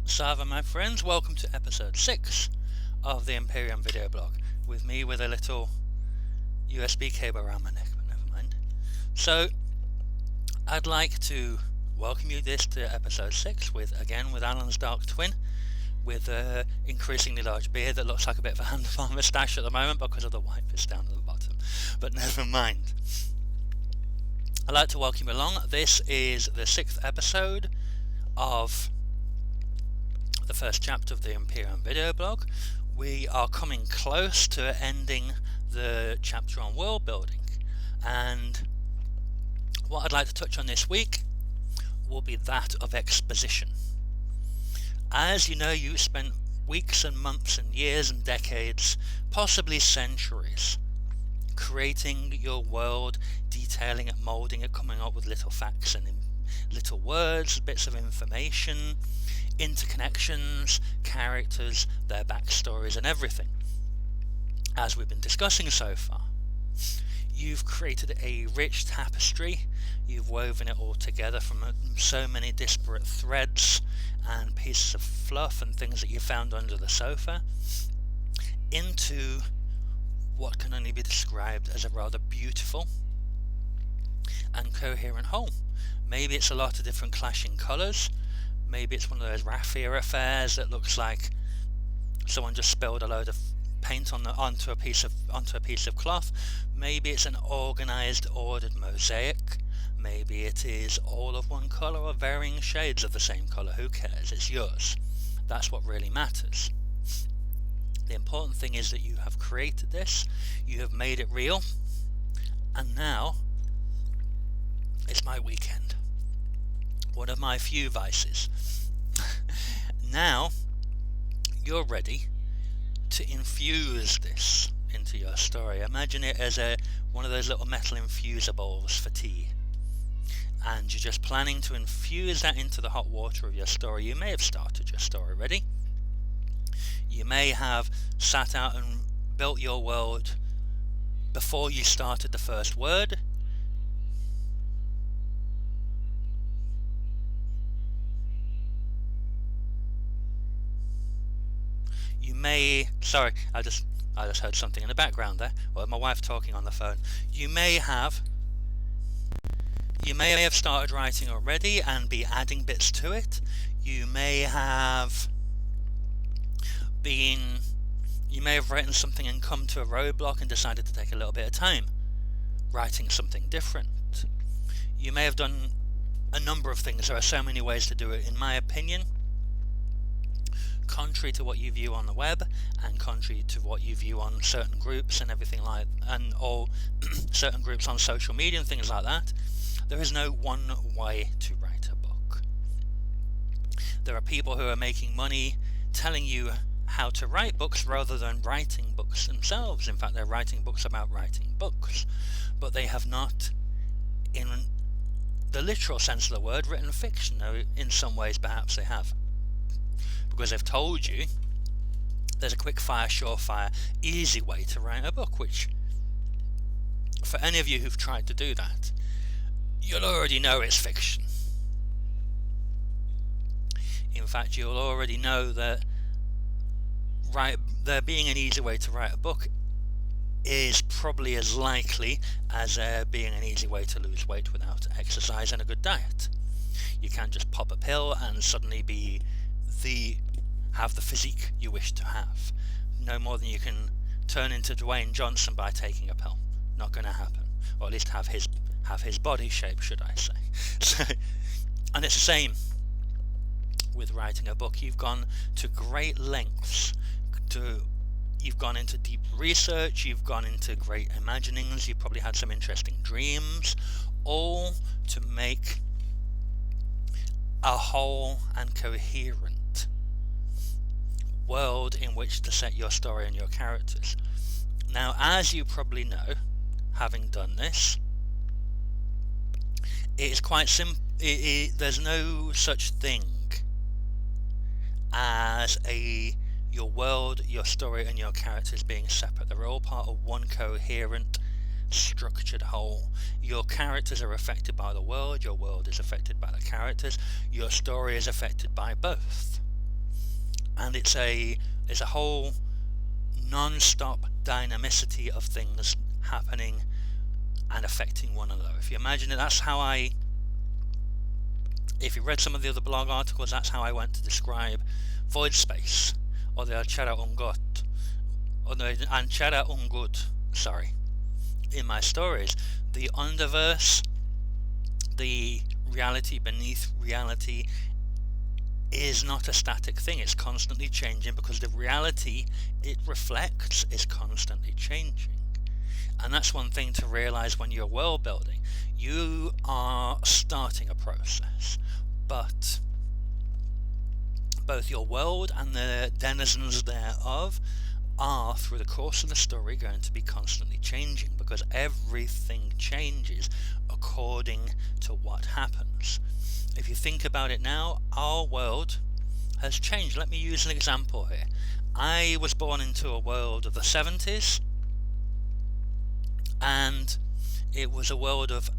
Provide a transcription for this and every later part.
Sava, my friends, welcome to episode 6 of the Imperium video blog, with me with a little USB cable around my neck, but never mind. So, I'd like to welcome you to episode 6 with Alan's dark twin, with an increasingly large beard that looks like a bit of a handlebar moustache at the moment because of the white bits down at the bottom, but never mind. I'd like to welcome you along. This is the 6th episode of the first chapter of the Imperium video blog. We are coming close to ending the chapter on world building, and what I'd like to touch on this week will be that of exposition. As you know, you spent weeks and months and years and decades, possibly centuries, creating your world, detailing it, moulding it, coming up with little facts and little words, bits of information, interconnections, characters, their backstories and everything. As we've been discussing so far, you've created a rich tapestry. You've woven it all together from so many disparate threads and pieces of fluff and things that you found under the sofa into what can only be described as a rather beautiful and coherent whole. Maybe it's a lot of different clashing colours. Maybe it's one of those raffia affairs that looks like someone just spilled a load of paint onto a piece of cloth. Maybe it's an organised, ordered mosaic. Maybe it is all of one colour or varying shades of the same colour. Who cares? It's yours. That's what really matters. The important thing is that you have created this, you have made it real, and now it's my weekend. One of my few vices. Now you're ready to infuse this into your story. Imagine it as one of those little metal infuser bowls for tea, and you're just planning to infuse that into the hot water of your story. You may have started your story already. You may have sat out and built your world before you started the first word. Sorry, I just heard something in the background there. Well, my wife talking on the phone. You may have started writing already and be adding bits to it. You may have written something and come to a roadblock and decided to take a little bit of time writing something different. You may have done a number of things. There are so many ways to do it, in my opinion. Contrary to what you view on the web, and contrary to what you view on certain groups and everything all certain groups on social media and things like that, there is no one way to write a book. There are people who are making money telling you how to write books rather than writing books themselves. In fact, they're writing books about writing books, but they have not, in the literal sense of the word, written fiction. Though in some ways perhaps they have, because they've told you there's a quick-fire, surefire, easy way to write a book, which, for any of you who've tried to do that, you'll already know it's fiction. In fact, you'll already know that there being an easy way to write a book is probably as likely as being an easy way to lose weight without exercise and a good diet. You can't just pop a pill and suddenly have the physique you wish to have. No more than you can turn into Dwayne Johnson by taking a pill. Not going to happen. Or at least have his body shape, should I say. So, and it's the same with writing a book. You've gone to great lengths. You've gone into deep research. You've gone into great imaginings. You've probably had some interesting dreams, all to make a whole and coherent world in which to set your story and your characters. Now, as you probably know, having done this, it is quite simple. There's no such thing as your world, your story and your characters being separate. They're all part of one coherent, structured whole. Your characters are affected by the world, your world is affected by the characters, your story is affected by both. and it's a whole non-stop dynamicity of things happening and affecting one another. If you imagine it, if you read some of the other blog articles, that's how I went to describe void space, or the Anchera Ungut, in my stories. The underverse, the reality beneath reality, is not a static thing. It's constantly changing because the reality it reflects is constantly changing. And that's one thing to realize when you're world building. You are starting a process, but both your world and the denizens thereof are, through the course of the story, going to be constantly changing, because everything changes according to what happens. If you think about it now, our world has changed. Let me use an example here. I was born into a world of the 70s, and it was a world of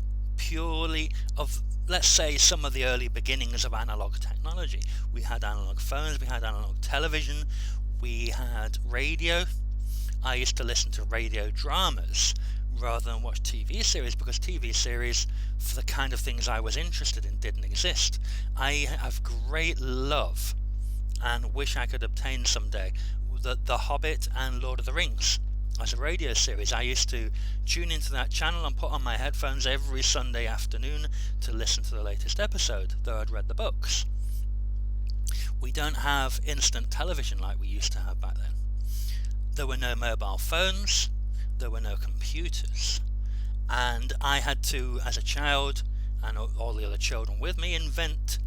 let's say, some of the early beginnings of analog technology. We had analog phones, we had analog television, we had radio. I used to listen to radio dramas rather than watch TV series, because TV series, for the kind of things I was interested in, didn't exist. I have great love, and wish I could obtain someday, the Hobbit and Lord of the Rings as a radio series. I used to tune into that channel and put on my headphones every Sunday afternoon to listen to the latest episode, though I'd read the books. We don't have instant television like we used to have back then. There were no mobile phones, there were no computers, and I had to, as a child, and all the other children with me, invent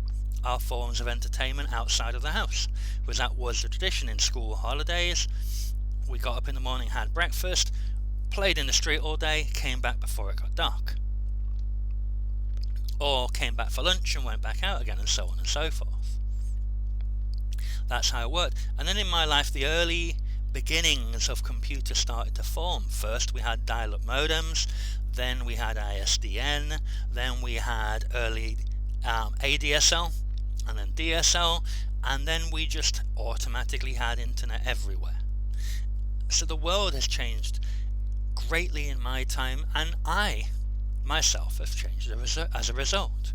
our forms of entertainment outside of the house, because that was the tradition. In school holidays, we got up in the morning, had breakfast, played in the street all day, came back before it got dark, or came back for lunch and went back out again, and so on and so forth. That's how it worked. And then in my life, the early beginnings of computers started to form. First we had dial-up modems, then we had ISDN, then we had early ADSL, and then DSL, and then we just automatically had internet everywhere. So the world has changed greatly in my time, and I myself have changed as a result.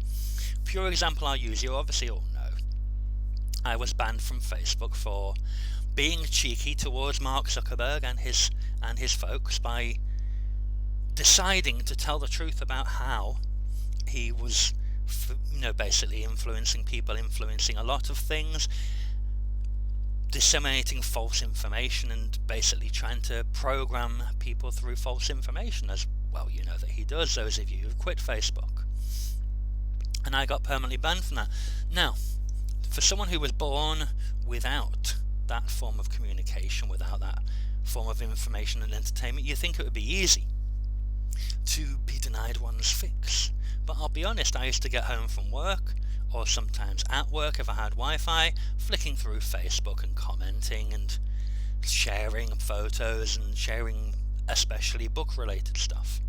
Pure example I'll use, you obviously all know, I was banned from Facebook for being cheeky towards Mark Zuckerberg and his folks by deciding to tell the truth about how he was, basically influencing people, influencing a lot of things, disseminating false information, and basically trying to program people through false information, as well you know that he does, those of you who've quit Facebook. And I got permanently banned from that. Now, for someone who was born without that form of communication, without that form of information and entertainment, you think it would be easy to be denied one's fix. But I'll be honest, I used to get home from work, or sometimes at work if I had Wi-Fi, flicking through Facebook and commenting and sharing photos and sharing especially book-related stuff.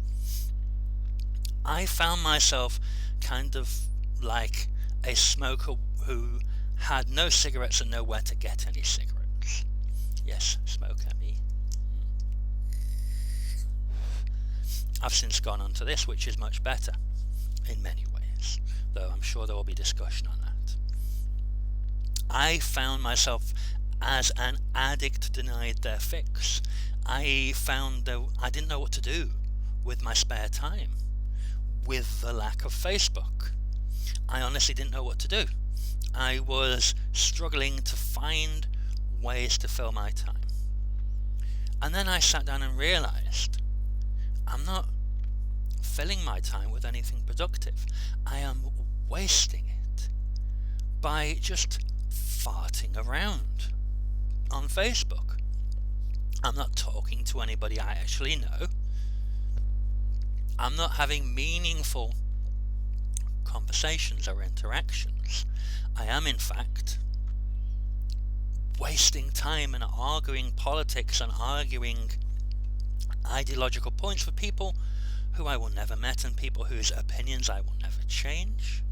I found myself kind of like a smoker who had no cigarettes and nowhere to get any cigarettes. Yes, smoker, me. I've since gone on to this, which is much better in many ways, though I'm sure there will be discussion on that. I found myself as an addict denied their fix. I found that I didn't know what to do with my spare time, with the lack of Facebook. I honestly didn't know what to do. I was struggling to find ways to fill my time. And then I sat down and realized I'm not filling my time with anything productive. I am wasting it by just farting around on Facebook. I'm not talking to anybody I actually know. I'm not having meaningful conversations or interactions. I am, in fact, wasting time and arguing politics and arguing ideological points with people who I will never met, and people whose opinions I will never change,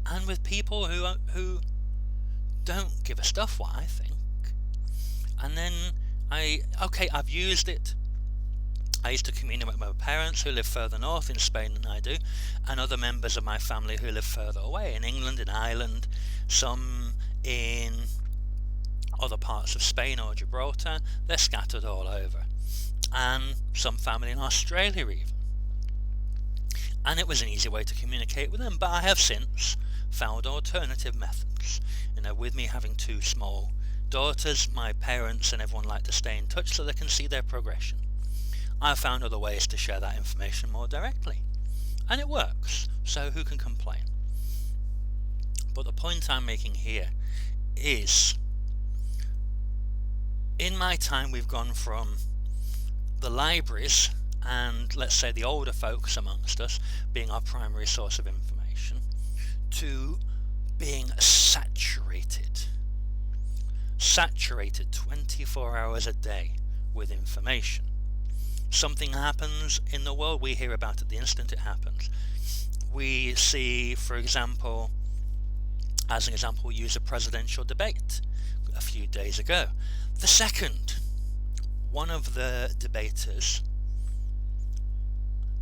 and with people who don't give a stuff what I think. And then I've used it. I used to communicate with my parents who live further north in Spain than I do, and other members of my family who live further away in England, in Ireland, some in other parts of Spain or Gibraltar. They're scattered all over, and some family in Australia even. And it was an easy way to communicate with them, but I have since found alternative methods. With me having 2 small daughters, my parents and everyone like to stay in touch so they can see their progression. I've found other ways to share that information more directly, and it works, so who can complain? But the point I'm making here is, in my time we've gone from the libraries and, let's say, the older folks amongst us being our primary source of information, to being saturated 24 hours a day with information. Something happens in the world, we hear about it the instant it happens. We see, for example, as an example, use a presidential debate a few days ago. The second one of the debaters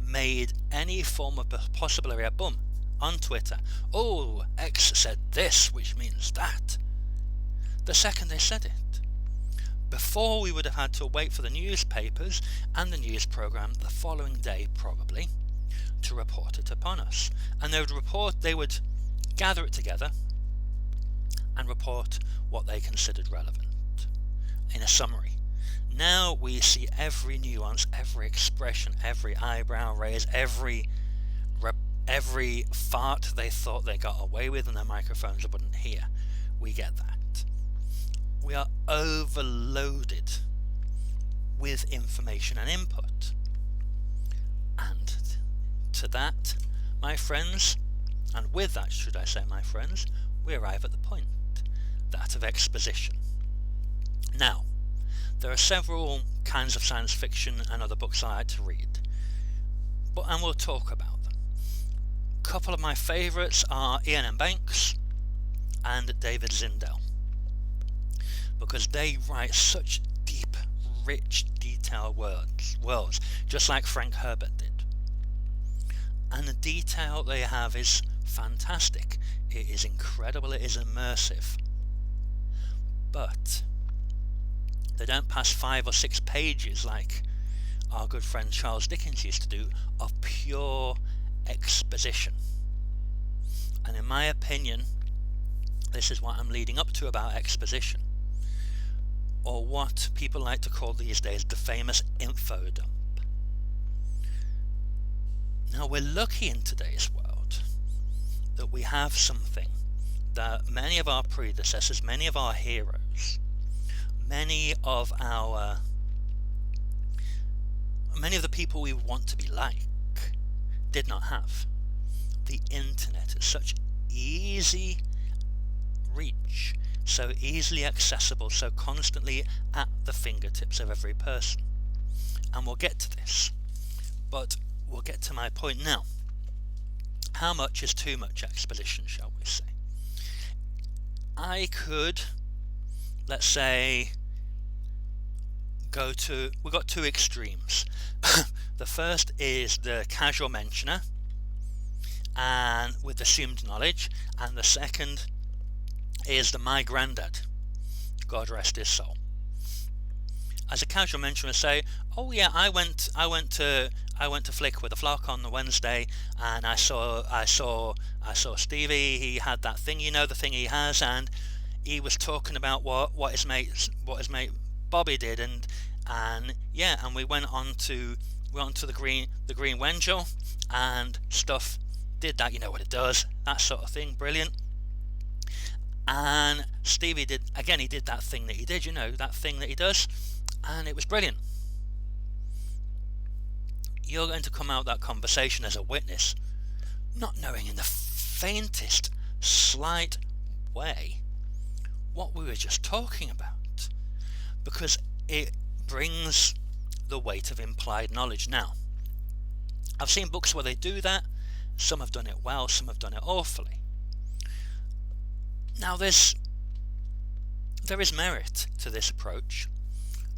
made any form of possible area, boom, on Twitter. Oh, X said this, which means that. The second they said it. Before, we would have had to wait for the newspapers and the news programme the following day, probably, to report it upon us. And they would gather it together and report what they considered relevant in a summary. Now we see every nuance, every expression, every eyebrow raise, every fart they thought they got away with and their microphones wouldn't hear. We get that. We are overloaded with information and input. And to that, my friends, and with that, should I say, my friends, we arrive at the point, that of exposition. Now, there are several kinds of science fiction and other books I like to read, and we'll talk about them. A couple of my favourites are Ian M. Banks and David Zindell, because they write such deep, rich, detailed worlds, just like Frank Herbert did. And the detail they have is fantastic. It is incredible, it is immersive. But they don't pass 5 or 6 pages like our good friend Charles Dickens used to do of pure exposition. And in my opinion, this is what I'm leading up to about exposition, or what people like to call these days the famous info dump. Now, we're lucky in today's world that we have something that many of our predecessors, many of our heroes, many of the people we want to be like did not have. The internet is such easy reach, so easily accessible, so constantly at the fingertips of every person. And we'll get to this, but we'll get to my point now. How much is too much exposition, shall we say? I could, let's say, we've got 2 extremes. The first is the casual mentioner and with assumed knowledge, and the second is the my granddad, God rest his soul. As a casual mentioner would say, oh yeah, I went to Flick with a flock on the Wednesday, and I saw Stevie. He had that thing, the thing he has, and he was talking about what his mate Bobby did, and we went on to the green Wengel and stuff. Did that, what it does, that sort of thing, brilliant. And Stevie did that thing that he did, that thing that he does, and it was brilliant. You're going to come out of that conversation as a witness, not knowing in the faintest slight way what we were just talking about, because it brings the weight of implied knowledge. Now, I've seen books where they do that. Some have done it well, some have done it awfully. Now, there's There is merit to this approach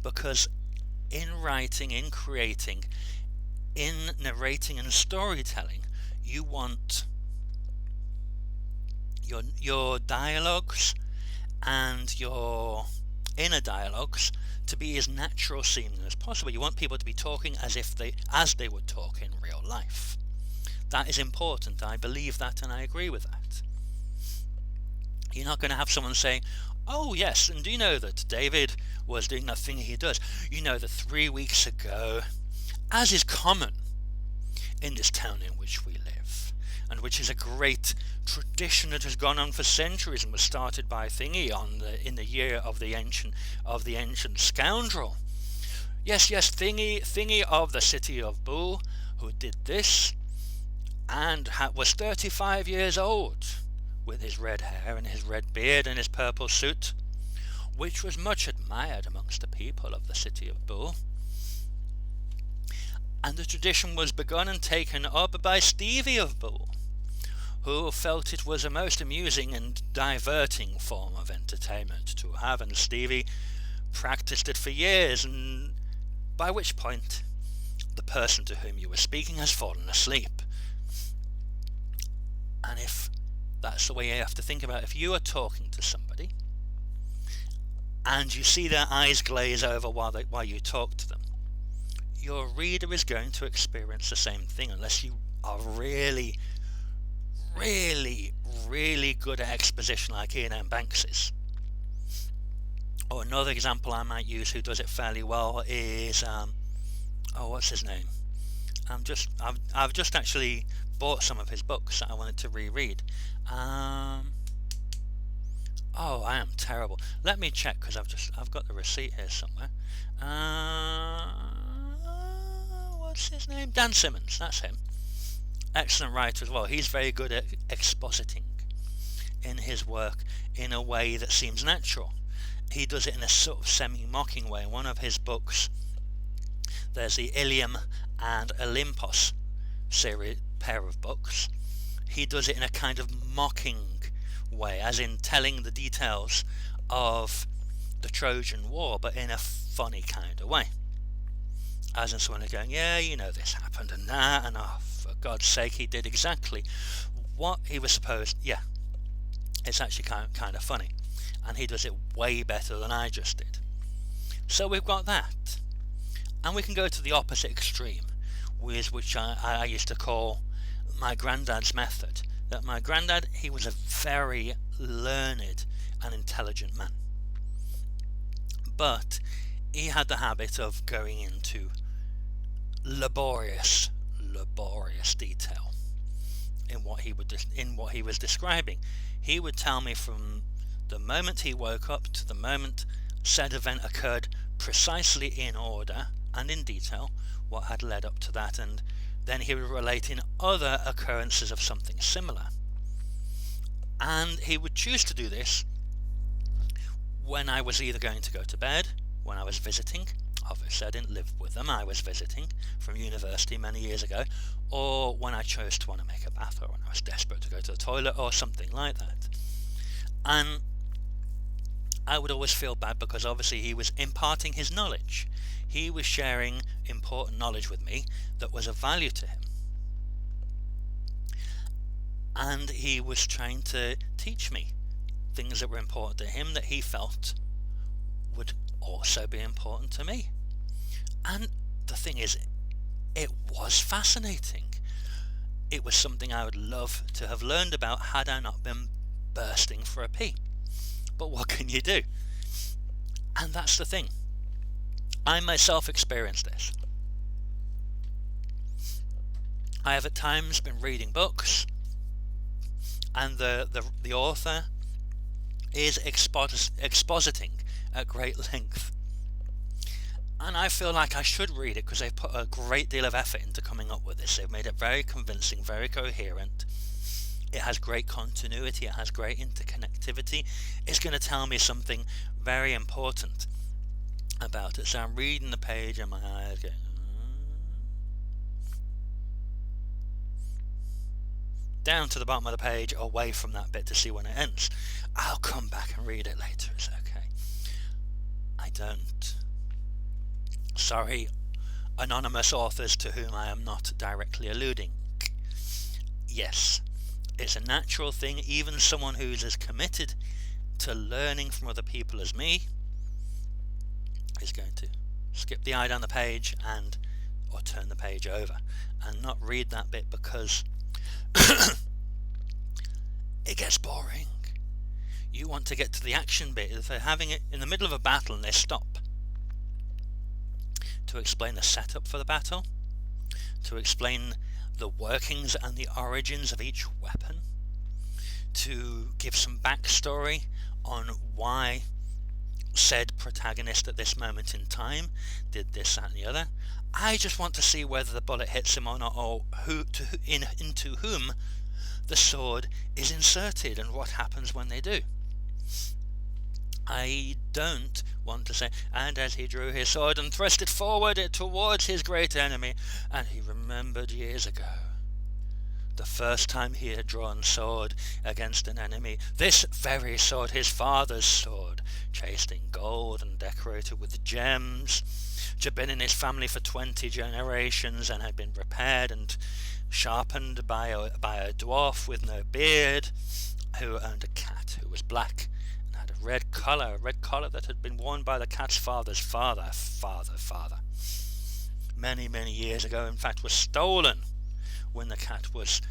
because in writing, in creating, in narrating and storytelling, you want your dialogues and your inner dialogues to be as natural seeming as possible. You want people to be talking as they would talk in real life. That is important. I believe that and I agree with that. You're not going to have someone say, "Oh yes, and do you know that David was doing that thing he does? You know that 3 weeks ago, as is common in this town in which we live, and which is a great tradition that has gone on for centuries and was started by Thingy in the year of the ancient scoundrel. Yes, Thingy of the city of Bull, who did this, and was 35 years old, with his red hair and his red beard and his purple suit, which was much admired amongst the people of the city of Bull. And the tradition was begun and taken up by Stevie of Bull, who felt it was a most amusing and diverting form of entertainment to have, and Stevie practiced it for years, and by which point the person to whom you were speaking has fallen asleep. And if that's the way you have to think about it, if you are talking to somebody and you see their eyes glaze over while you talk to them, your reader is going to experience the same thing unless you are really, really, really good at exposition like Ian M. Banks is. Or another example I might use who does it fairly well is what's his name? I've just actually bought some of his books that I wanted to reread. I am terrible. Let me check because I've got the receipt here somewhere. What's his name? Dan Simmons. That's him. Excellent writer as well. He's very good at expositing in his work in a way that seems natural. He does it in a sort of semi-mocking way. In one of his books, there's the Ilium and Olympos series pair of books. He does it in a kind of mocking way, as in telling the details of the Trojan War, but in a funny kind of way. As in someone going, yeah, you know, this happened and that, and oh, for God's sake, he did exactly what he was supposed. Yeah, it's actually kind of funny, and he does it way better than I just did. So we've got that, and we can go to the opposite extreme, which I used to call my granddad's method. That my granddad, he was a very learned and intelligent man, but he had the habit of going into laborious detail in what he was describing. He would tell me from the moment he woke up to the moment said event occurred, precisely in order and in detail what had led up to that, and then he would relate in other occurrences of something similar. And he would choose to do this when I was either going to go to bed, when I was visiting. Obviously I didn't live with them, I was visiting from university many years ago, or when I chose to want to make a bath, or when I was desperate to go to the toilet, or something like that. And I would always feel bad because obviously he was imparting his knowledge. He was sharing important knowledge with me that was of value to him. And he was trying to teach me things that were important to him that he felt would also be important to me. And the thing is, it was fascinating. It was something I would love to have learned about had I not been bursting for a pee. But what can you do? And that's the thing. I myself experienced this. I have at times been reading books, and the author is expositing at great length. And I feel like I should read it because they've put a great deal of effort into coming up with this. They've made it very convincing, very coherent. It has great continuity, it has great interconnectivity. It's going to tell me something very important about it. So I'm reading the page and my eyes going down to the bottom of the page, away from that bit to see when it ends. I'll come back and read it later, it's okay. don't. Sorry, anonymous authors to whom I am not directly alluding. Yes, it's a natural thing. Even someone who's as committed to learning from other people as me is going to skip the eye down the page or turn the page over and not read that bit because it gets boring. You want to get to the action bit. If they're having it in the middle of a battle and they stop to explain the setup for the battle, to explain the workings and the origins of each weapon, to give some backstory on why said protagonist at this moment in time did this, that and the other. I just want to see whether the bullet hits him or not, or into whom the sword is inserted and what happens when they do. I don't want to say, and as he drew his sword and thrust it forward towards his great enemy, and he remembered years ago the first time he had drawn sword against an enemy, this very sword, his father's sword, chased in gold and decorated with gems, which had been in his family for 20 generations and had been repaired and sharpened by a dwarf with no beard, who owned a cat who was black and had a red collar that had been worn by the cat's father's father, many, many years ago. In fact, was stolen when the cat was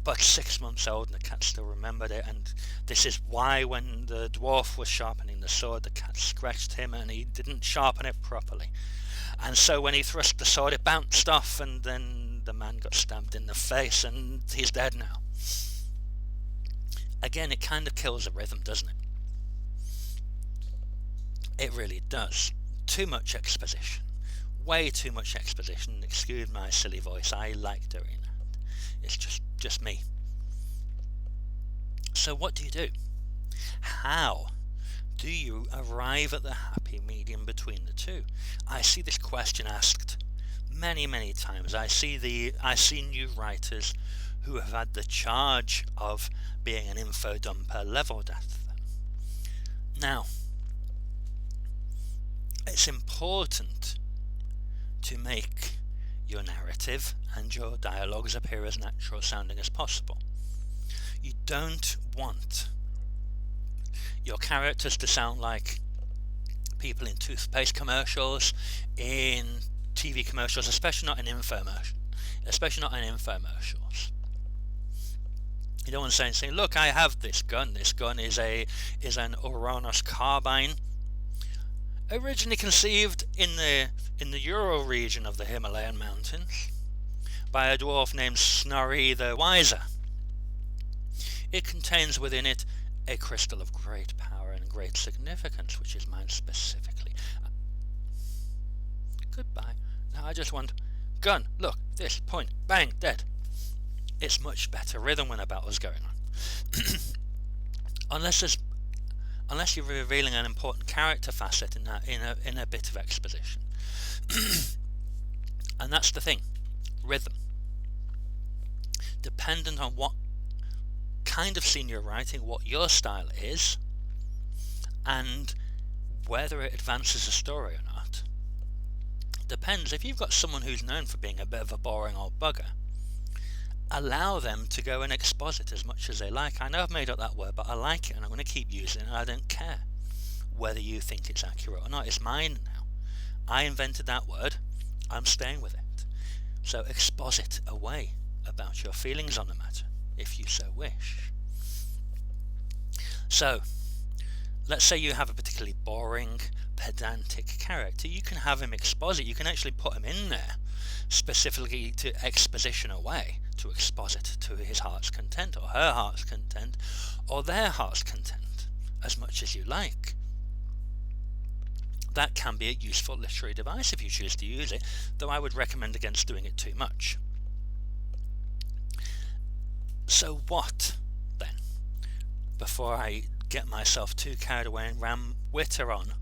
but 6 months old, and the cat still remembered it. And this is why when the dwarf was sharpening the sword, the cat scratched him and he didn't sharpen it properly, and so when he thrust the sword it bounced off, and then the man got stabbed in the face and he's dead now. Again, it kind of kills the rhythm, doesn't it? It really does. Too much exposition. Way too much exposition. Excuse my silly voice, I like doing that. It's just me. So what do you do? How do you arrive at the happy medium between the two? I see this question asked many, many times. I see new writers who have had the charge of being an info dumper levelled at them. Now, it's important to make your narrative and your dialogues appear as natural sounding as possible. You don't want your characters to sound like people in toothpaste commercials, in TV commercials, especially not in infomercials. You don't want to say, look, I have this gun. This gun is an Uranus carbine, originally conceived in the Ural region of the Himalayan mountains by a dwarf named Snorri the Wiser. It contains within it a crystal of great power and great significance, which is mine specifically. Goodbye. Now I just want gun, look, this, point, bang, dead. It's much better rhythm when a battle's going on. Unless you're revealing an important character facet in a bit of exposition. And that's the thing. Rhythm. Dependent on what kind of scene you're writing, what your style is, and whether it advances the story or not. Depends. If you've got someone who's known for being a bit of a boring old bugger, allow them to go and exposit as much as they like. I know I've made up that word, but I like it and I'm going to keep using it, and I don't care whether you think it's accurate or not. It's mine now. I invented that word. I'm staying with it. So exposit away about your feelings on the matter, if you so wish. So, let's say you have a particularly boring, pedantic character. You can have him exposit. You can actually put him in there specifically to exposition away, to exposit to his heart's content, or her heart's content, or their heart's content, as much as you like. That can be a useful literary device if you choose to use it, though I would recommend against doing it too much. So what, then? Before I get myself too carried away and witter on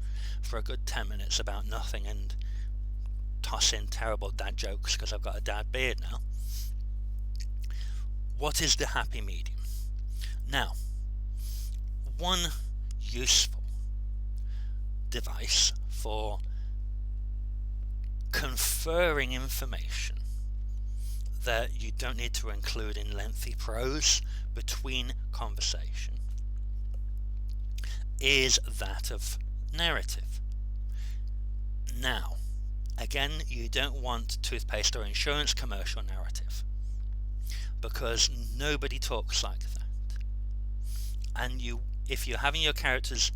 for a good 10 minutes about nothing and toss in terrible dad jokes because I've got a dad beard now. What is the happy medium? Now, one useful device for conferring information that you don't need to include in lengthy prose between conversation is that of narrative. Now, again, you don't want toothpaste or insurance commercial narrative, because nobody talks like that. And if you're having your characters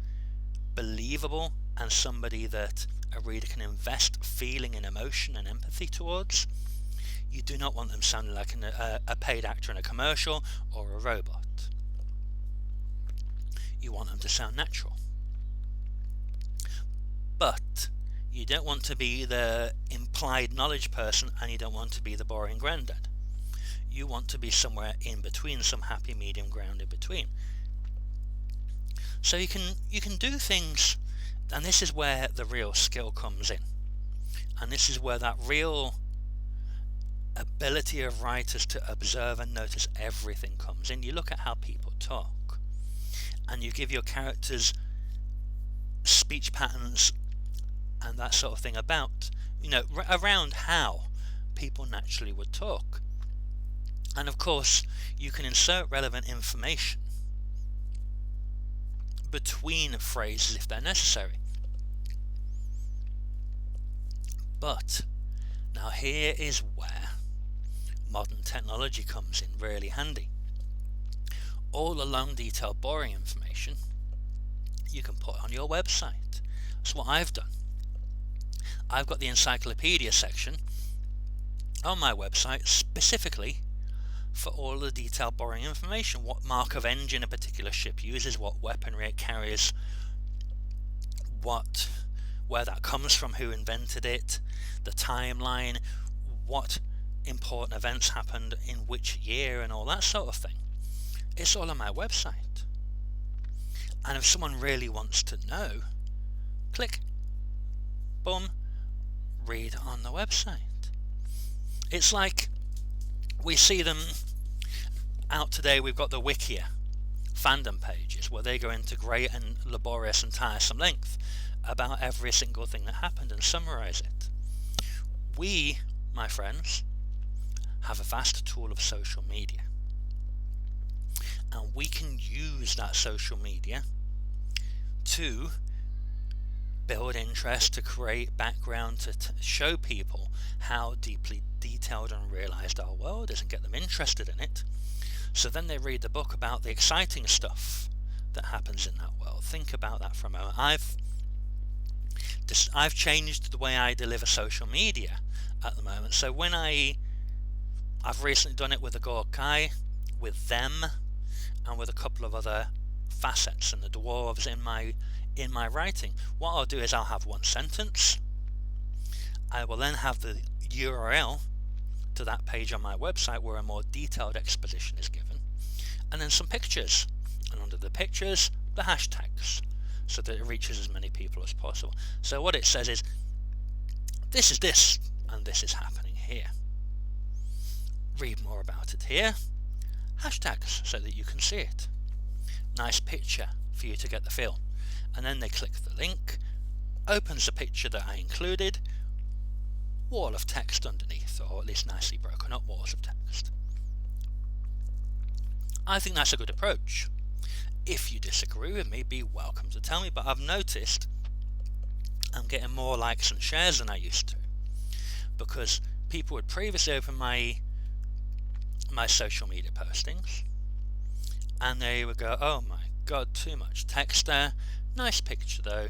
believable and somebody that a reader can invest feeling and emotion and empathy towards, you do not want them sounding like a paid actor in a commercial or a robot. You want them to sound natural. But you don't want to be the implied knowledge person, and you don't want to be the boring granddad. You want to be somewhere in between, some happy medium ground in between. So you can do things, and this is where the real skill comes in. And this is where that real ability of writers to observe and notice everything comes in. You look at how people talk, and you give your characters speech patterns and that sort of thing about, around how people naturally would talk. And of course, you can insert relevant information between phrases if they're necessary. But now here is where modern technology comes in really handy. All the long, detailed, boring information you can put on your website. That's what I've done. I've got the encyclopedia section on my website specifically for all the detailed, boring information. What mark of engine a particular ship uses, what weaponry it carries, where that comes from, who invented it, the timeline, what important events happened in which year, and all that sort of thing. It's all on my website. And if someone really wants to know, click, boom, read on the website. It's like we see them out today. We've got the Wikia fandom pages where they go into great and laborious and tiresome length about every single thing that happened and summarize it. We, my friends, have a vast tool of social media, and we can use that social media to build interest, to create background, to show people how deeply detailed and realized our world is and get them interested in it. So then they read the book about the exciting stuff that happens in that world. Think about that for a moment. I've changed the way I deliver social media at the moment. So when I've recently done it with the Gorkai, with them, and with a couple of other facets and the dwarves in my writing. What I'll do is I'll have one sentence. I will then have the URL to that page on my website where a more detailed exposition is given, and then some pictures, and under the pictures the hashtags, so that it reaches as many people as possible. So what it says is, this is this, and this is happening here. Read more about it here. Hashtags so that you can see it. Nice picture for you to get the feel. And then they click the link, opens the picture that I included, wall of text underneath, or at least nicely broken up walls of text. I think that's a good approach. If you disagree with me, be welcome to tell me, but I've noticed I'm getting more likes and shares than I used to, because people would previously open my social media postings and they would go, oh my god, too much text there, nice picture though,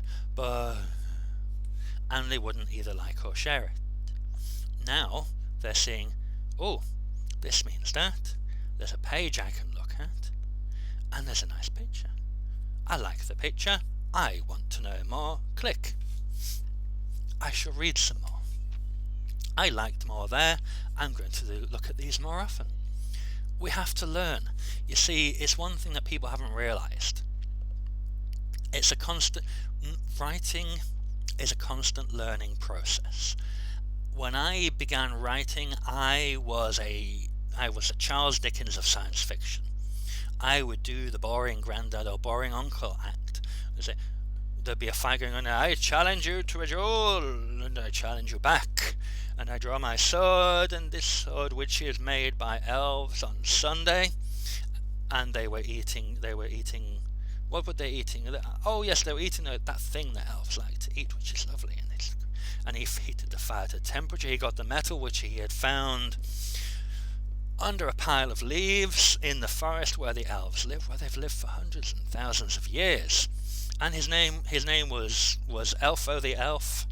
and they wouldn't either like or share it. Now they're seeing, oh, this means that there's a page I can look at and there's a nice picture. I like the picture, I want to know more, click. I shall read some more. I liked more there, I'm going to look at these more often. We have to learn. You see, it's one thing that people haven't realised. It's a constant, writing is a constant learning process. When I began writing, I was a Charles Dickens of science fiction. I would do the boring granddad or boring uncle act. there'd be a fight going on, and I challenge you to a duel, and I challenge you back, and I draw my sword, and this sword which is made by elves on Sunday, and they were eating, what were they eating? Oh yes, they were eating that thing that elves like to eat, which is lovely, and he heated the fire to temperature. He got the metal which he had found under a pile of leaves in the forest where the elves live, where they've lived for hundreds and thousands of years. And his name was Elfo the Elf,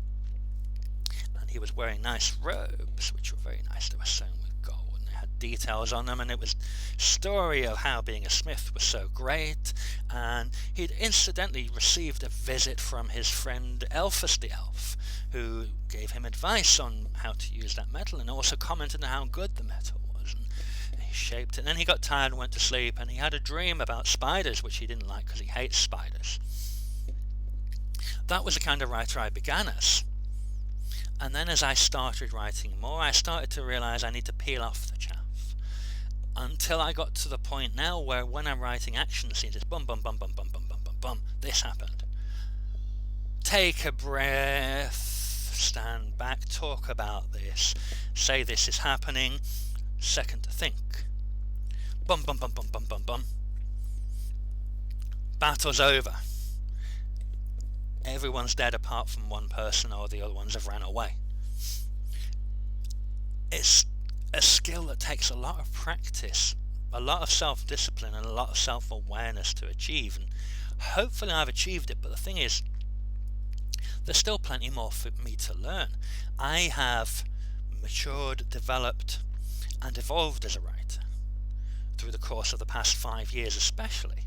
and he was wearing nice robes, which were very nice. They were sewn with gold, and they had details on them, and it was a story of how being a smith was so great. And he'd incidentally received a visit from his friend Elphus the Elf, who gave him advice on how to use that metal, and also commented on how good the metal was. And he shaped it, and then he got tired and went to sleep, and he had a dream about spiders, which he didn't like because he hates spiders. That was the kind of writer I began as. And then as I started writing more, I started to realize I need to peel off the chaff. Until I got to the point now where when I'm writing action scenes, it's bum bum bum bum bum bum bum bum bum, this happened. Take a breath, stand back, talk about this, say this is happening, second to think. Bum bum bum bum bum bum bum. Battle's over. Everyone's dead apart from one person, or the other ones have ran away. It's a skill that takes a lot of practice, a lot of self-discipline, and a lot of self-awareness to achieve, and hopefully I've achieved it. But the thing is, there's still plenty more for me to learn. I have matured, developed, and evolved as a writer through the course of the past 5 years especially.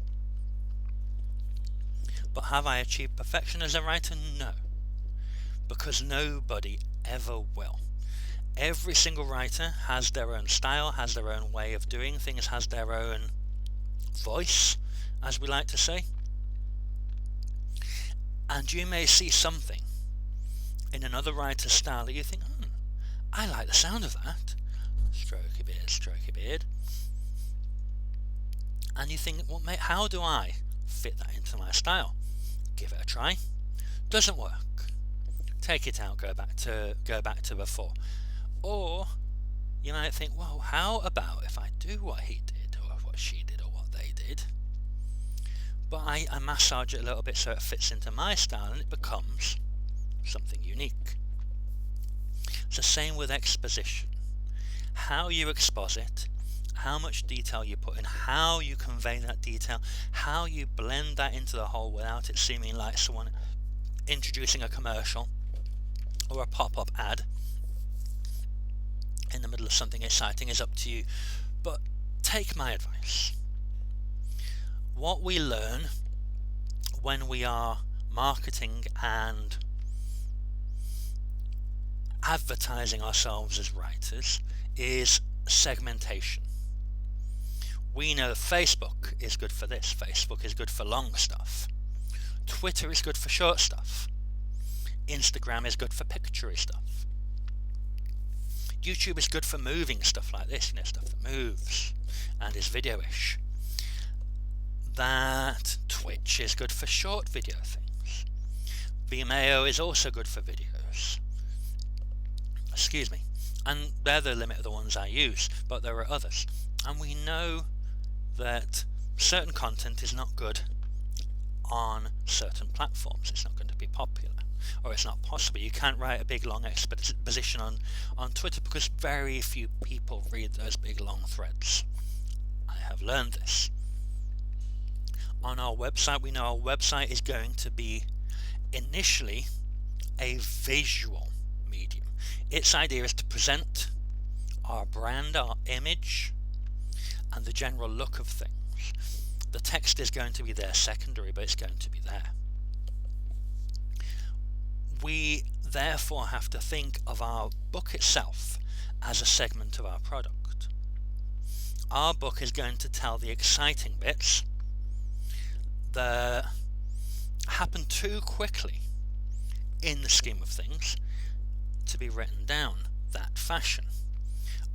But have I achieved perfection as a writer? No, because nobody ever will. Every single writer has their own style, has their own way of doing things, has their own voice, as we like to say. And you may see something in another writer's style that you think, I like the sound of that. Strokey beard, strokey beard. And you think, well, mate, how do I fit that into my style? Give it a try. Doesn't work. Take it out, go back to before. Or you might think, well, how about if I do what he did, or what she did, or what they did, but I massage it a little bit so it fits into my style and it becomes something unique. It's the same with exposition. How you exposit, how much detail you put in, how you convey that detail, how you blend that into the whole without it seeming like someone introducing a commercial or a pop-up ad in the middle of something exciting is up to you. But take my advice. What we learn when we are marketing and advertising ourselves as writers is segmentation. We know Facebook is good for this, Facebook is good for long stuff, Twitter is good for short stuff, Instagram is good for picturey stuff, YouTube is good for moving stuff like this, stuff that moves and is video-ish. That Twitch is good for short video things. Vimeo is also good for videos. Excuse me. And they're the limit of the ones I use, but there are others. And we know that certain content is not good on certain platforms. It's not going to be popular, or it's not possible. You can't write a big long exposition on Twitter because very few people read those big long threads. I have learned this. On our website, we know our website is going to be initially a visual medium. Its idea is to present our brand, our image, and the general look of things. The text is going to be there secondary, but it's going to be there. We therefore have to think of our book itself as a segment of our product. Our book is going to tell the exciting bits that happen too quickly in the scheme of things to be written down that fashion.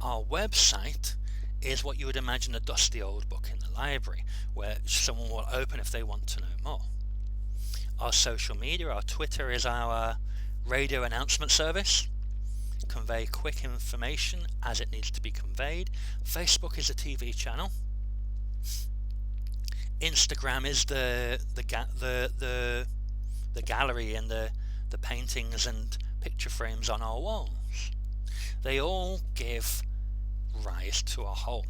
Our website is what you would imagine a dusty old book in the library where someone will open if they want to know more. Our social media, our Twitter is our radio announcement service. Convey quick information as it needs to be conveyed. Facebook is a TV channel. Instagram is the gallery and the paintings and picture frames on our walls. They all give rise to a whole.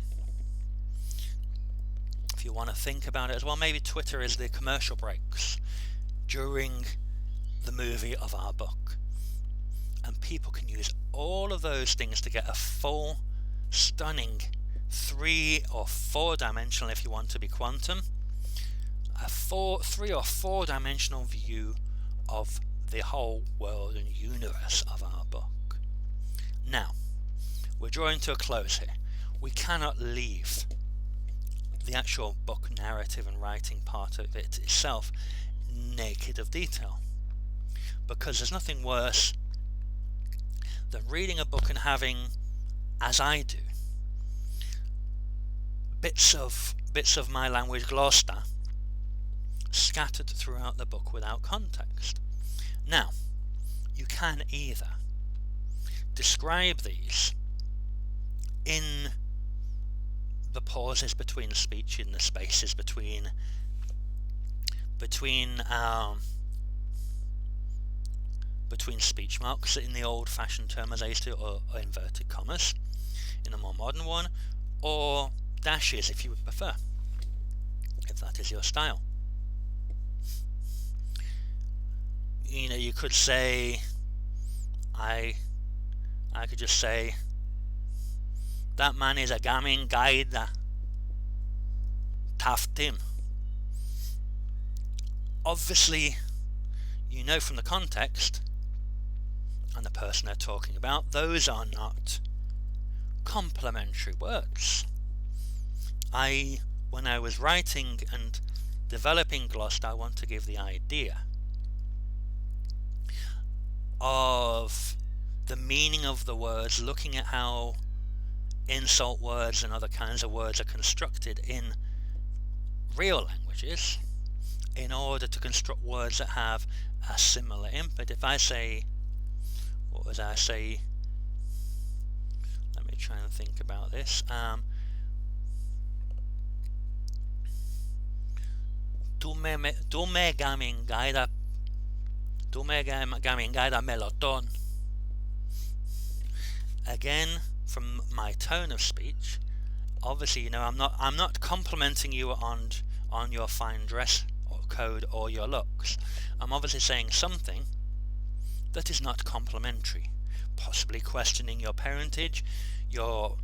If you want to think about it as well, maybe Twitter is the commercial breaks during the movie of our book. And people can use all of those things to get a full, stunning 3 or 4 dimensional, if you want to be quantum, a 3 or 4 dimensional view of the whole world and universe of our book. Now, we're drawing to a close here. We cannot leave the actual book narrative and writing part of it itself naked of detail, because there's nothing worse than reading a book and having, as I do, bits of my language Gloucester scattered throughout the book without context. Now, you can either describe these in the pauses between speech, in the spaces between speech marks, in the old-fashioned term as I used to, or inverted commas in a more modern one, or dashes if you would prefer, if that is your style. You know, you could say, I could just say, that man is a gaming guy that taffed him. Obviously, you know from the context and the person they're talking about, those are not complimentary words. When I was writing and developing Gloucester, I want to give the idea of the meaning of the words, looking at how insult words and other kinds of words are constructed in real languages in order to construct words that have a similar input. If I say, what was I say? Let me try and think about this. Tu me gamin gaida meloton. Again, from my tone of speech, obviously, you know, I'm not complimenting you on your fine dress or code or your looks. I'm obviously saying something that is not complimentary, possibly questioning your parentage, your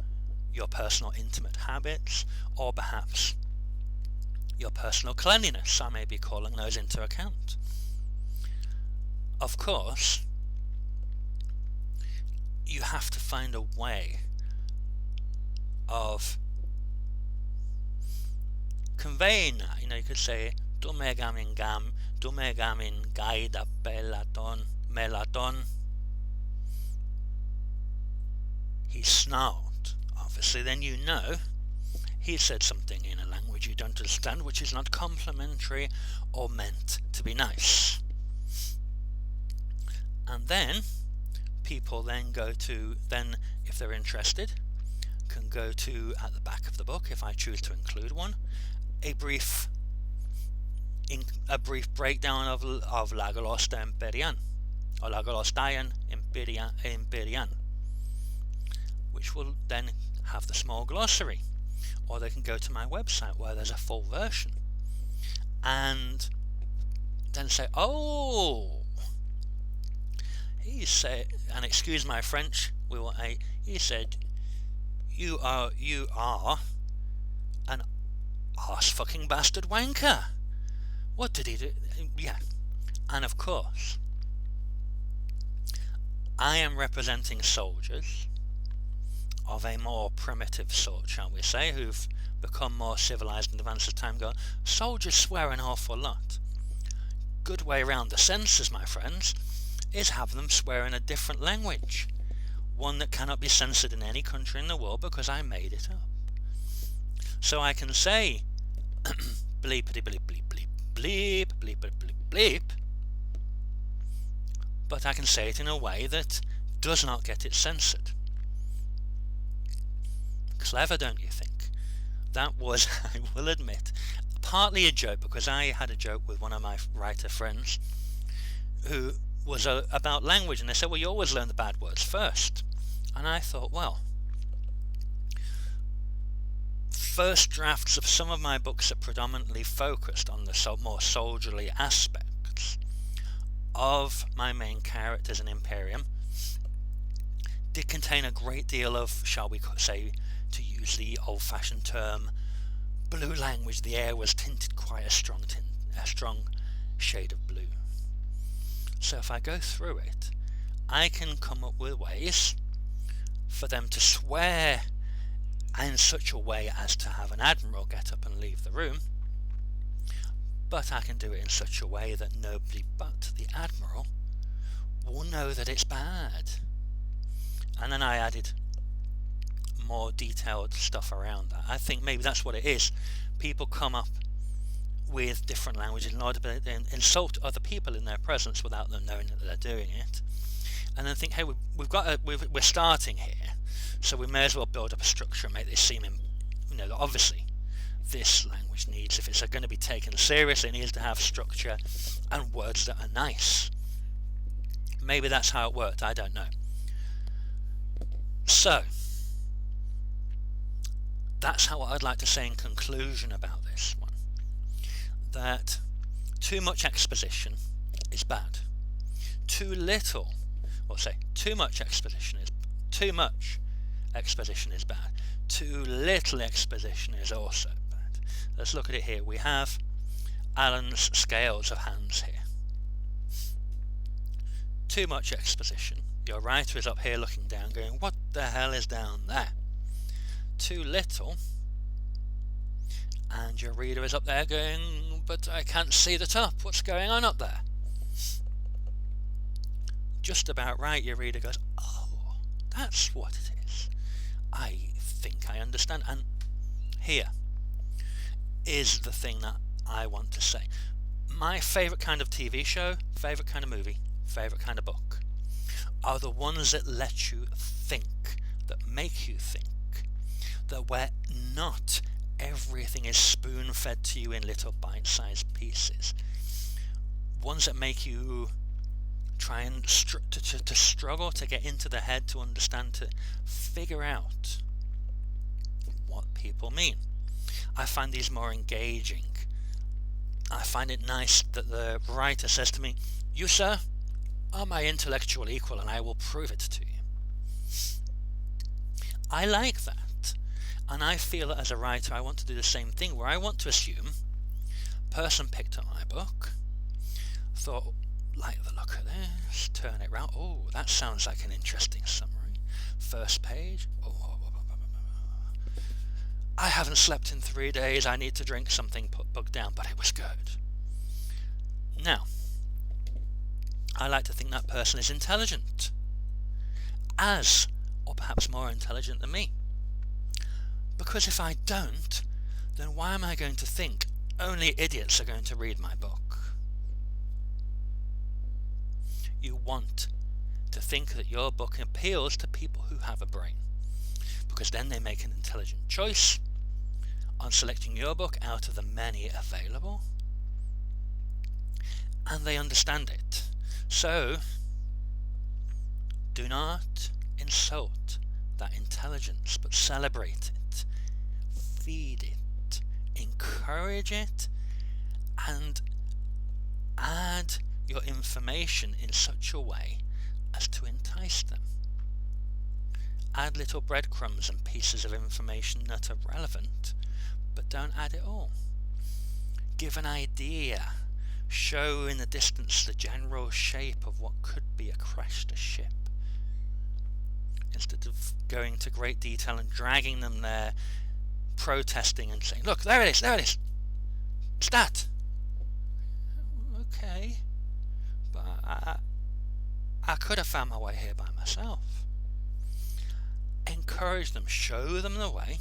personal intimate habits, or perhaps your personal cleanliness. I may be calling those into account. Of course, you have to find a way of conveying that. You know, you could say, "Tu me gamin gaida melaton." He snarled. Obviously, then you know he said something in a language you don't understand, which is not complimentary or meant to be nice. And then people then go to, if they're interested, can go to, at the back of the book, if I choose to include one, a brief breakdown of La Gloucester Imperian, or La Gloucestian Imperian, which will then have the small glossary. Or they can go to my website where there's a full version and then say, oh, he said, and excuse my French, he said, you are an arse fucking bastard wanker. What did he do? Yeah. And of course, I am representing soldiers of a more primitive sort, shall we say, who've become more civilized and advanced as time goes. Soldiers swear an awful lot. Good way around the censors, my friends, is have them swear in a different language, one that cannot be censored in any country in the world because I made it up. So I can say bleepity bleep bleep bleep bleep bleep bleep bleep, but I can say it in a way that does not get it censored. Clever, don't you think? That was, I will admit, partly a joke, because I had a joke with one of my writer friends who was about language, and they said, well, you always learn the bad words first. And I thought, well, first drafts of some of my books are predominantly focused on the more soldierly aspects of my main characters in Imperium, did contain a great deal of, shall we say, to use the old-fashioned term, blue language. The air was tinted quite a strong shade of blue. So if I go through it, I can come up with ways for them to swear in such a way as to have an admiral get up and leave the room, but I can do it in such a way that nobody but the admiral will know that it's bad. And then I added more detailed stuff around that. I think maybe that's what it is. People come up with different languages in order to insult other people in their presence without them knowing that they're doing it, and then think, hey, we're starting here, so we may as well build up a structure and make this seem, obviously this language needs, if it's going to be taken seriously, it needs to have structure and words that are nice. Maybe that's how it worked, I don't know. So that's how I'd like to say in conclusion about this one, that too much exposition is bad. Too much exposition is bad. Too little exposition is also bad. Let's look at it here. We have Alan's scales of hands here. Too much exposition. Your writer is up here looking down going, what the hell is down there? Too little, and your reader is up there going, but I can't see the top, what's going on up there? Just about right, your reader goes, oh, that's what it is. I think I understand. And here is the thing that I want to say. My favourite kind of TV show, favourite kind of movie, favourite kind of book are the ones that let you think, that make you think, that where not everything is spoon-fed to you in little bite-sized pieces. Ones that make you try and to struggle to get into the head, to understand, to figure out what people mean. I find these more engaging. I find it nice that the writer says to me, you, sir, are my intellectual equal, and I will prove it to you. I like that. And I feel that as a writer I want to do the same thing, where I want to assume person picked up my book, thought, like the look of this, turn it round, oh, that sounds like an interesting summary. First page, I haven't slept in 3 days, I need to drink something, put book down, but it was good. Now, I like to think that person is intelligent, as, or perhaps more intelligent than me. Because if I don't, then why am I going to think only idiots are going to read my book? You want to think that your book appeals to people who have a brain, because then they make an intelligent choice on selecting your book out of the many available, and they understand it. So, do not insult that intelligence, but celebrate it, feed it, encourage it, and add your information in such a way as to entice them. Add little breadcrumbs and pieces of information that are relevant, but don't add it all. Give an idea. Show in the distance the general shape of what could be a crashed ship, instead of going to great detail and dragging them there, protesting and saying, look, there it is, it's that. Okay, but I could have found my way here by myself. Encourage them, show them the way,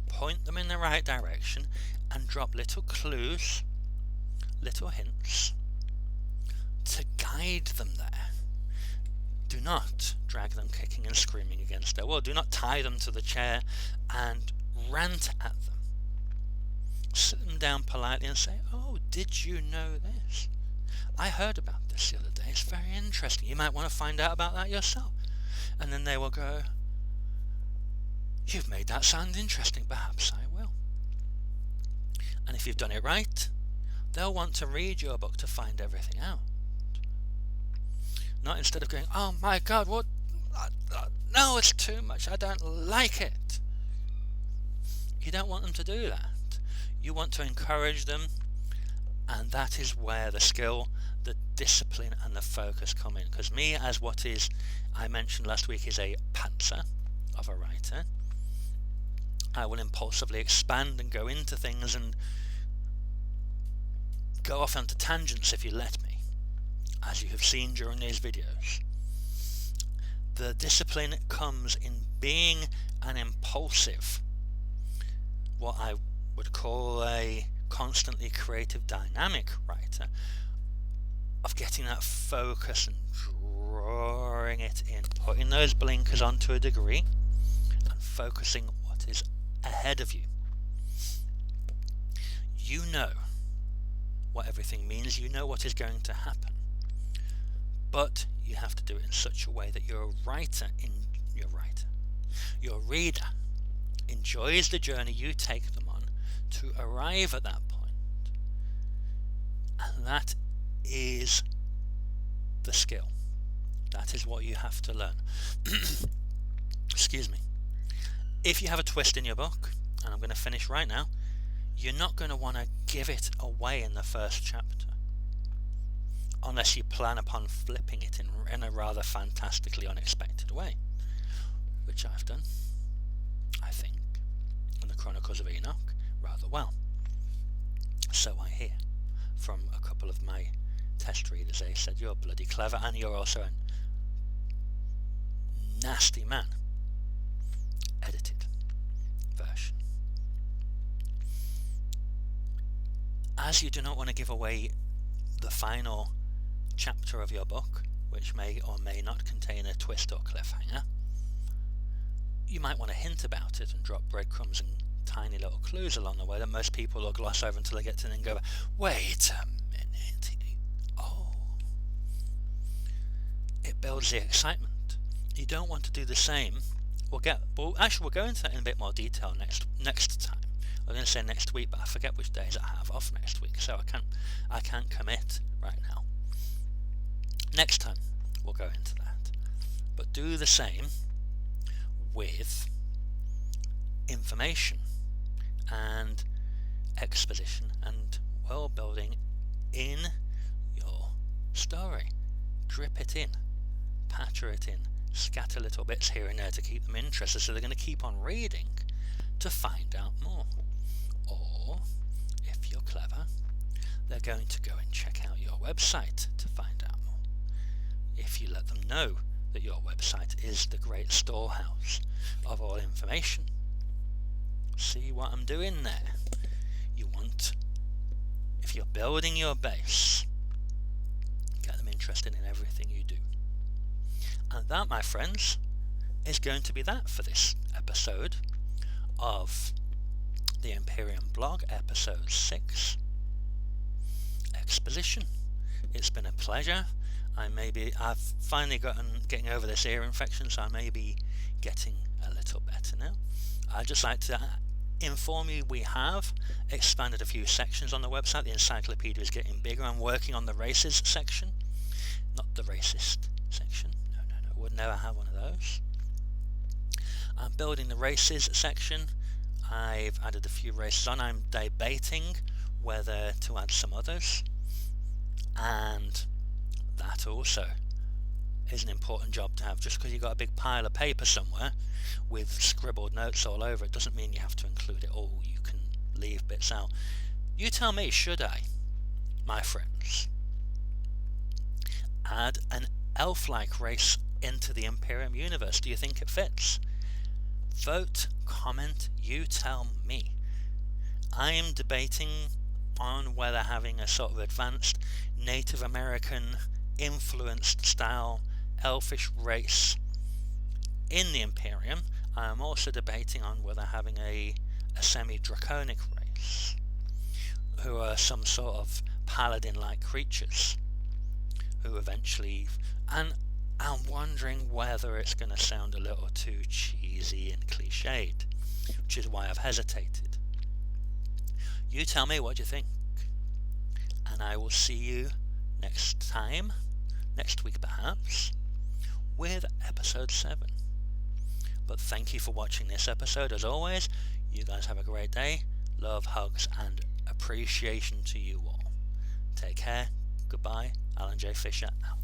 point them in the right direction, and drop little clues, little hints to guide them there. Do not drag them kicking and screaming against their wall. Do not tie them to the chair and rant at them. Sit them down politely and say, "Oh, did you know this? I heard about this the other day. It's very interesting. You might want to find out about that yourself." And then they will go, "You've made that sound interesting. Perhaps I will." And if you've done it right, they'll want to read your book to find everything out. Not instead of going, "Oh my God, what? No, it's too much. I don't like it." You don't want them to do that. You want to encourage them, and that is where the skill, the discipline, and the focus come in. Because me, as what is, I mentioned last week, is a pantser of a writer, I will impulsively expand and go into things and go off onto tangents if you let me, as you have seen during these videos. The discipline comes in being an impulsive, what I would call a constantly creative, dynamic writer, of getting that focus and drawing it in, putting those blinkers on to a degree and focusing what is ahead of you. You know what everything means, you know what is going to happen, but you have to do it in such a way that your reader enjoys the journey you take them on to arrive at that point. And that is the skill. That is what you have to learn. Excuse me. If you have a twist in your book, and I'm going to finish right now, you're not going to want to give it away in the first chapter, unless you plan upon flipping it in a rather fantastically unexpected way, which I've done, I think, in the Chronicles of Enoch rather well. So I hear from a couple of my test readers. They said, "You're bloody clever, and you're also a nasty man." Edited version. As you do not want to give away the final chapter of your book, which may or may not contain a twist or cliffhanger, you might want to hint about it and drop breadcrumbs and tiny little clues along the way that most people will gloss over until they get to it and go, "Wait a minute." Oh. It builds the excitement. You don't want to do the same. We'll go into that in a bit more detail next time. I was going to say next week, but I forget which days I have off next week, so I can't commit right now. Next time we'll go into that. But do the same with information and exposition and world building in your story. Drip it in, patter it in, scatter little bits here and there to keep them interested, so they're going to keep on reading to find out more. Or, if you're clever, they're going to go and check out your website to find out more. If you let them know that your website is the great storehouse of all information. See what I'm doing there? You want, if you're building your base, get them interested in everything you do. And that, my friends, is going to be that for this episode of the Imperium blog, episode 6, Exposition. It's been a pleasure. I've finally getting over this ear infection, so I may be getting a little better now. I'd just like to inform you we have expanded a few sections on the website. The encyclopedia is getting bigger. I'm working on the races section, not the racist section. No, would never have one of those. I'm building the races section. I've added a few races on. I'm debating whether to add some others, and that also is an important job to have. Just because you've got a big pile of paper somewhere with scribbled notes all over it doesn't mean you have to include it all. You can leave bits out. You tell me, should I, my friends, add an elf-like race into the Imperium universe? Do you think it fits? Vote, comment, you tell me. I am debating on whether having a sort of advanced Native American influenced style elfish race in the Imperium. I am also debating on whether having a semi-draconic race who are some sort of paladin-like creatures who eventually, and I'm wondering whether it's going to sound a little too cheesy and cliched, which is why I've hesitated. You tell me what you think, and I will see you next time, next week perhaps, with episode 7. But thank you for watching this episode. As always, you guys have a great day. Love, hugs, and appreciation to you all. Take care. Goodbye. Alan J. Fisher out.